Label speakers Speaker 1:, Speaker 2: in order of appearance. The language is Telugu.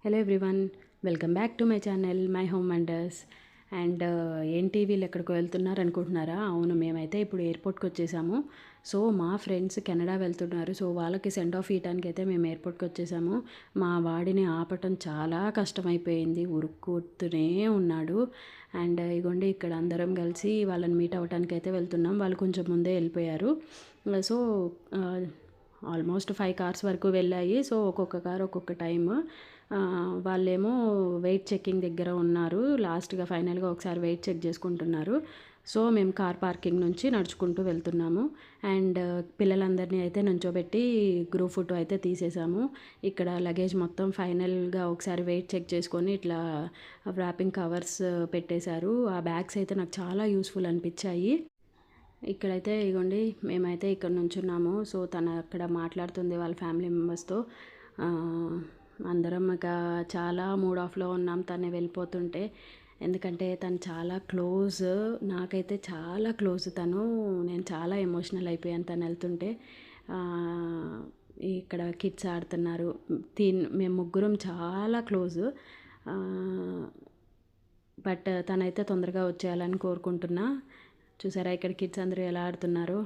Speaker 1: Hello everyone, welcome back to my channel my home wonders. And ఏంటి వీళ్ళు ఎక్కడికో వెళ్తున్నారు అనుకుంటున్నారా? అవును, మేమైతే ఇప్పుడు ఎయిర్పోర్ట్కి వచ్చేసాము. సో మా ఫ్రెండ్స్ కెనడా వెళ్తున్నారు. సో వాళ్ళకి సెండ్ ఆఫ్ ఇవ్వడానికి అయితే మేము ఎయిర్పోర్ట్కి వచ్చేసాము. మా వాడిని ఆపటం చాలా కష్టమైపోయింది, ఉరుక్కుతూనే ఉన్నాడు. అండ్ ఇగోండి ఇక్కడ అందరం కలిసి వాళ్ళని మీట్ అవ్వడానికి అయితే వెళ్తున్నాం. వాళ్ళు కొంచెం ముందే వెళ్ళిపోయారు. సో ఆల్మోస్ట్ 5 కార్స్ వరకు వెళ్ళాయి. సో ఒక్కొక్క కార్ ఒక్కొక్క టైమ్. వాళ్ళేమో వెయిట్ చెక్కింగ్ దగ్గర ఉన్నారు. లాస్ట్గా ఫైనల్గా ఒకసారి వెయిట్ చెక్ చేసుకుంటున్నారు. సో మేము కార్ పార్కింగ్ నుంచి నడుచుకుంటూ వెళ్తున్నాము. అండ్ పిల్లలందరినీ అయితే నుంచోబెట్టి గ్రూప్ ఫోటో అయితే తీసేసాము. ఇక్కడ లగేజ్ మొత్తం ఫైనల్గా ఒకసారి వెయిట్ చెక్ చేసుకొని ఇట్లా ర్యాపింగ్ కవర్స్ పెట్టేశారు. ఆ బ్యాగ్స్ అయితే నాకు చాలా యూస్ఫుల్ అనిపించాయి. ఇక్కడైతే ఇగోండి మేమైతే ఇక్కడ నుంచున్నాము. సో తను అక్కడ మాట్లాడుతుంది వాళ్ళ ఫ్యామిలీ మెంబర్స్తో. అందరం ఇక చాలా మూడ్ ఆఫ్లో ఉన్నాం తను వెళ్ళిపోతుంటే. ఎందుకంటే తను చాలా క్లోజ్, నాకైతే చాలా క్లోజ్ తను. నేను చాలా ఎమోషనల్ అయిపోయాను తను వెళ్తుంటే. ఇక్కడ కిడ్స్ ఆడుతున్నారు. మేము ముగ్గురం చాలా క్లోజ్. బట్ తనైతే తొందరగా వచ్చేయాలని కోరుకుంటున్నా. చూసారా ఇక్కడ కిడ్స్ అందరూ ఎలా ఆడుతున్నారో.